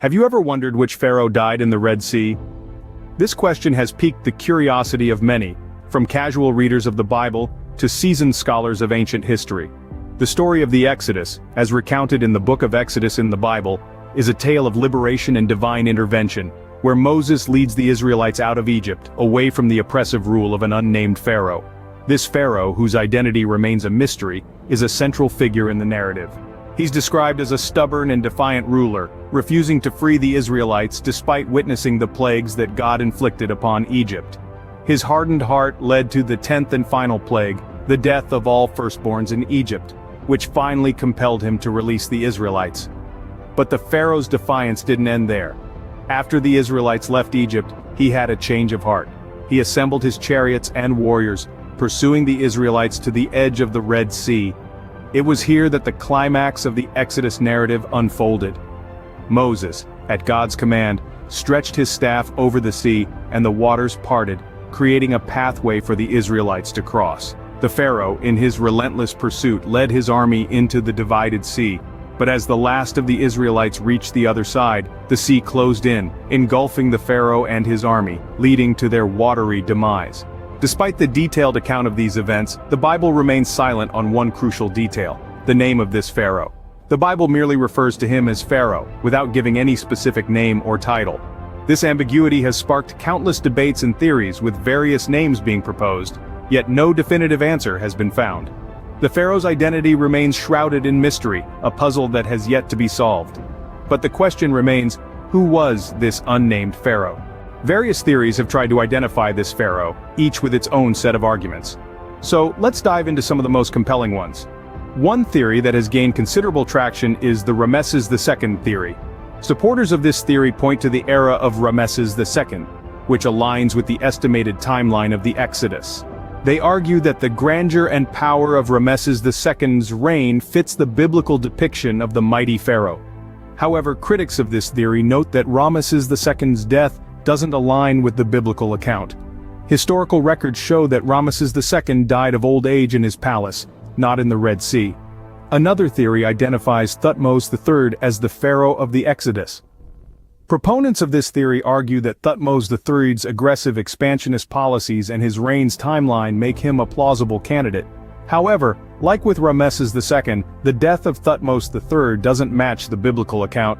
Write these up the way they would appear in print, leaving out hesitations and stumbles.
Have you ever wondered which pharaoh died in the Red Sea? This question has piqued the curiosity of many, from casual readers of the Bible to seasoned scholars of ancient history. The story of the Exodus, as recounted in the book of Exodus in the Bible, is a tale of liberation and divine intervention, where Moses leads the Israelites out of Egypt, away from the oppressive rule of an unnamed pharaoh. This pharaoh, whose identity remains a mystery, is a central figure in the narrative. He's described as a stubborn and defiant ruler, refusing to free the Israelites despite witnessing the plagues that God inflicted upon Egypt. His hardened heart led to the 10th and final plague, the death of all firstborns in Egypt, which finally compelled him to release the Israelites. But the pharaoh's defiance didn't end there. After the Israelites left Egypt, he had a change of heart. He assembled his chariots and warriors, pursuing the Israelites to the edge of the Red Sea. It was here that the climax of the Exodus narrative unfolded. Moses, at God's command, stretched his staff over the sea, and the waters parted, creating a pathway for the Israelites to cross. The Pharaoh, in his relentless pursuit, led his army into the divided sea. But as the last of the Israelites reached the other side, the sea closed in, engulfing the Pharaoh and his army, leading to their watery demise. Despite the detailed account of these events, the Bible remains silent on one crucial detail: the name of this Pharaoh. The Bible merely refers to him as Pharaoh, without giving any specific name or title. This ambiguity has sparked countless debates and theories, with various names being proposed, yet no definitive answer has been found. The Pharaoh's identity remains shrouded in mystery, a puzzle that has yet to be solved. But the question remains, who was this unnamed Pharaoh? Various theories have tried to identify this pharaoh, each with its own set of arguments. So let's dive into some of the most compelling ones. One theory that has gained considerable traction is the Ramses II theory. Supporters of this theory point to the era of Ramses II, which aligns with the estimated timeline of the Exodus. They argue that the grandeur and power of Ramses II's reign fits the biblical depiction of the mighty pharaoh. However, critics of this theory note that Ramses II's death doesn't align with the biblical account. Historical records show that Ramses II died of old age in his palace, not in the Red Sea. Another theory identifies Thutmose III as the pharaoh of the Exodus. Proponents of this theory argue that Thutmose III's aggressive expansionist policies and his reign's timeline make him a plausible candidate. However, like with Ramses II, the death of Thutmose III doesn't match the biblical account.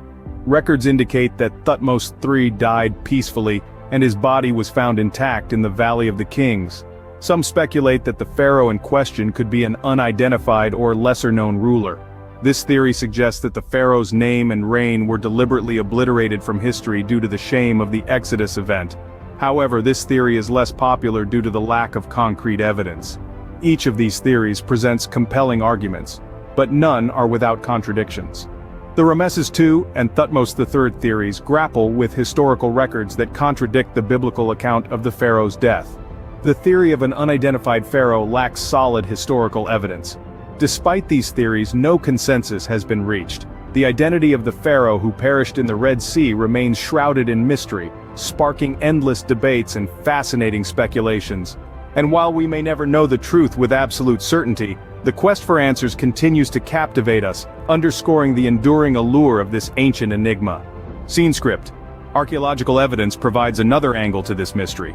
Records indicate that Thutmose III died peacefully, and his body was found intact in the Valley of the Kings. Some speculate that the pharaoh in question could be an unidentified or lesser-known ruler. This theory suggests that the pharaoh's name and reign were deliberately obliterated from history due to the shame of the Exodus event. However, this theory is less popular due to the lack of concrete evidence. Each of these theories presents compelling arguments, but none are without contradictions. The Ramses II and Thutmose III theories grapple with historical records that contradict the biblical account of the pharaoh's death. The theory of an unidentified pharaoh lacks solid historical evidence. Despite these theories, no consensus has been reached. The identity of the pharaoh who perished in the Red Sea remains shrouded in mystery, sparking endless debates and fascinating speculations. And while we may never know the truth with absolute certainty, the quest for answers continues to captivate us, underscoring the enduring allure of this ancient enigma. Scene script. Archaeological evidence provides another angle to this mystery.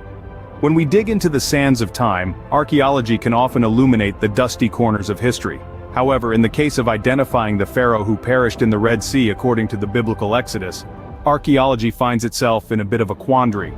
When we dig into the sands of time, archaeology can often illuminate the dusty corners of history. However, in the case of identifying the pharaoh who perished in the Red Sea according to the biblical Exodus, archaeology finds itself in a bit of a quandary.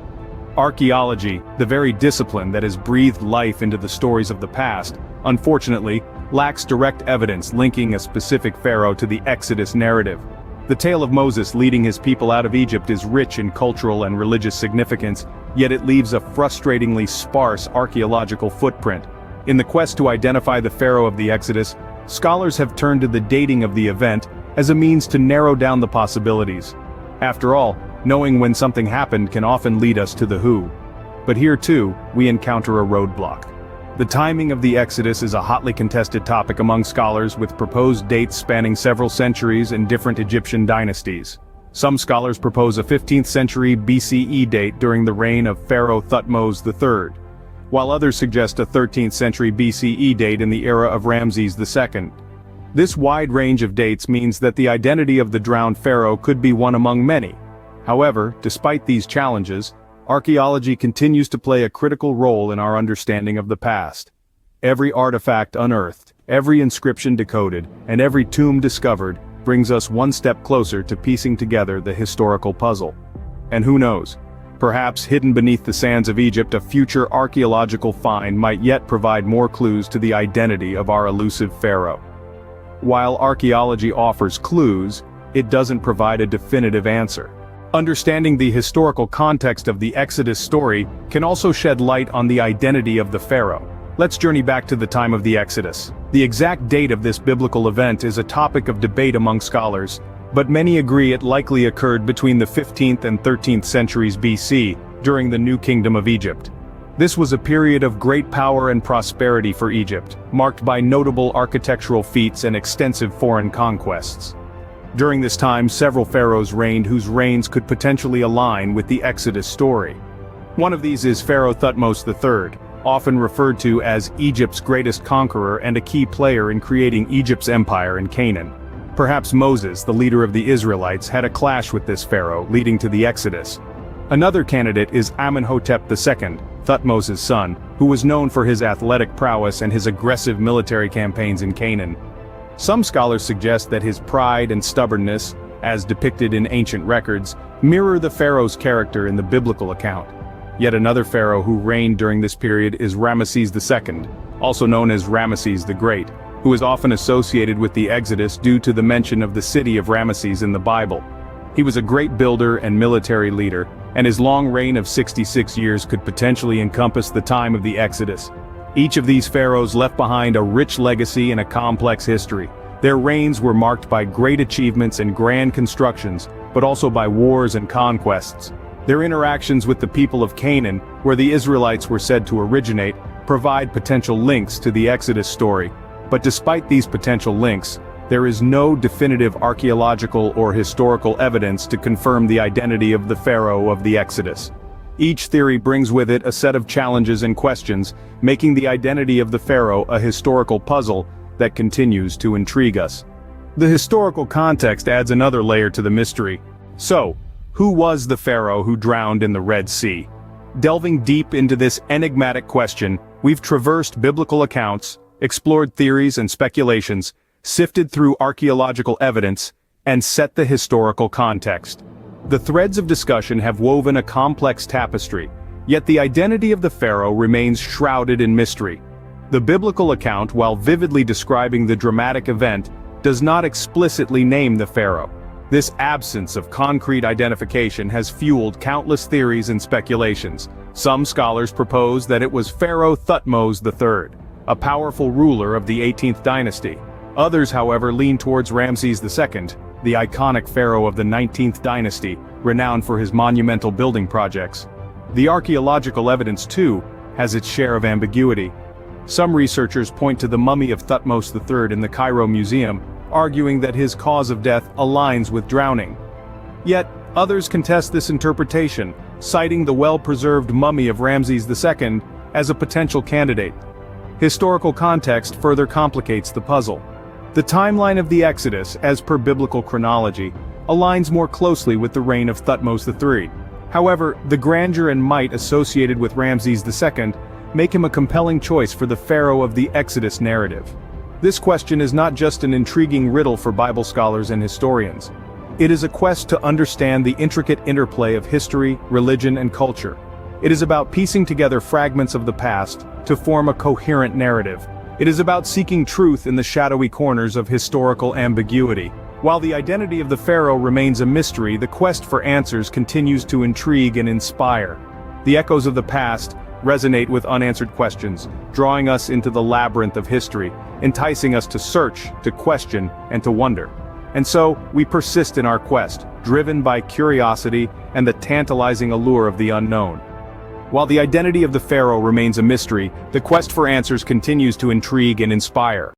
Archaeology, the very discipline that has breathed life into the stories of the past, unfortunately, lacks direct evidence linking a specific pharaoh to the Exodus narrative. The tale of Moses leading his people out of Egypt is rich in cultural and religious significance, yet it leaves a frustratingly sparse archaeological footprint. In the quest to identify the pharaoh of the Exodus, scholars have turned to the dating of the event as a means to narrow down the possibilities. After all, knowing when something happened can often lead us to the who. But here too, we encounter a roadblock. The timing of the Exodus is a hotly contested topic among scholars, with proposed dates spanning several centuries and different Egyptian dynasties. Some scholars propose a 15th century BCE date during the reign of Pharaoh Thutmose III, while others suggest a 13th century BCE date in the era of Ramses II. This wide range of dates means that the identity of the drowned pharaoh could be one among many. However, despite these challenges, archaeology continues to play a critical role in our understanding of the past. Every artifact unearthed, every inscription decoded, and every tomb discovered brings us one step closer to piecing together the historical puzzle. And who knows? Perhaps hidden beneath the sands of Egypt, a future archaeological find might yet provide more clues to the identity of our elusive pharaoh. While archaeology offers clues, it doesn't provide a definitive answer. Understanding the historical context of the Exodus story can also shed light on the identity of the pharaoh. Let's journey back to the time of the Exodus. The exact date of this biblical event is a topic of debate among scholars, but many agree it likely occurred between the 15th and 13th centuries BC, during the New Kingdom of Egypt. This was a period of great power and prosperity for Egypt, marked by notable architectural feats and extensive foreign conquests. During this time, several pharaohs reigned whose reigns could potentially align with the Exodus story. One of these is Pharaoh Thutmose III, often referred to as Egypt's greatest conqueror and a key player in creating Egypt's empire in Canaan. Perhaps Moses, the leader of the Israelites, had a clash with this pharaoh, leading to the Exodus. Another candidate is Amenhotep II, Thutmose's son, who was known for his athletic prowess and his aggressive military campaigns in Canaan. Some scholars suggest that his pride and stubbornness, as depicted in ancient records, mirror the pharaoh's character in the biblical account. Yet another pharaoh who reigned during this period is Ramses II, also known as Ramses the Great, who is often associated with the Exodus due to the mention of the city of Ramses in the Bible. He was a great builder and military leader, and his long reign of 66 years could potentially encompass the time of the Exodus. Each of these pharaohs left behind a rich legacy and a complex history. Their reigns were marked by great achievements and grand constructions, but also by wars and conquests. Their interactions with the people of Canaan, where the Israelites were said to originate, provide potential links to the Exodus story. But despite these potential links, there is no definitive archaeological or historical evidence to confirm the identity of the pharaoh of the Exodus. Each theory brings with it a set of challenges and questions, making the identity of the pharaoh a historical puzzle that continues to intrigue us. The historical context adds another layer to the mystery. So, who was the pharaoh who drowned in the Red Sea? Delving deep into this enigmatic question, we've traversed biblical accounts, explored theories and speculations, sifted through archaeological evidence, and set the historical context. The threads of discussion have woven a complex tapestry, yet the identity of the pharaoh remains shrouded in mystery. The biblical account, while vividly describing the dramatic event, does not explicitly name the pharaoh. This absence of concrete identification has fueled countless theories and speculations. Some scholars propose that it was Pharaoh Thutmose III, a powerful ruler of the 18th dynasty. Others, however, lean towards Ramses II, the iconic pharaoh of the 19th dynasty, renowned for his monumental building projects. The archaeological evidence, too, has its share of ambiguity. Some researchers point to the mummy of Thutmose III in the Cairo Museum, arguing that his cause of death aligns with drowning. Yet, others contest this interpretation, citing the well-preserved mummy of Ramses II as a potential candidate. Historical context further complicates the puzzle. The timeline of the Exodus, as per biblical chronology, aligns more closely with the reign of Thutmose III. However, the grandeur and might associated with Ramses II make him a compelling choice for the pharaoh of the Exodus narrative. This question is not just an intriguing riddle for Bible scholars and historians. It is a quest to understand the intricate interplay of history, religion, and culture. It is about piecing together fragments of the past to form a coherent narrative. It is about seeking truth in the shadowy corners of historical ambiguity. While the identity of the pharaoh remains a mystery, the quest for answers continues to intrigue and inspire. The echoes of the past resonate with unanswered questions, drawing us into the labyrinth of history, enticing us to search, to question, and to wonder. And so, we persist in our quest, driven by curiosity and the tantalizing allure of the unknown. While the identity of the pharaoh remains a mystery, the quest for answers continues to intrigue and inspire.